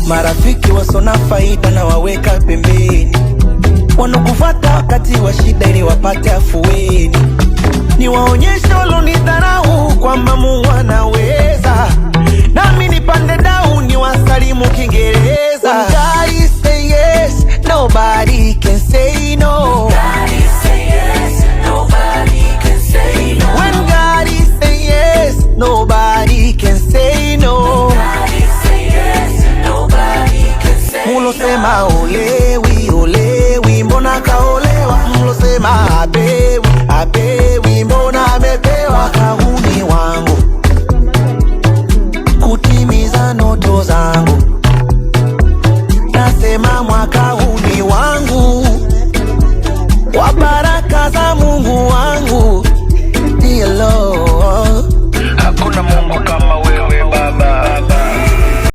Marafiki wasona faida na waweka pembeni, wanakufuata wakati wa shida ili wapate afueni. Ni waonyeshe walonidharau kwamba Mungu anaweza, nami nipande dau ni wasalimu Kiingereza. When God say yes, nobody can say no. When God say yes, nobody can say no. Mulosema olewi, olewi, mbona kaolewa? Mulosema apewi, apewi, mbona amepewa? Kahuni wangu kutimiza ndoto zangu.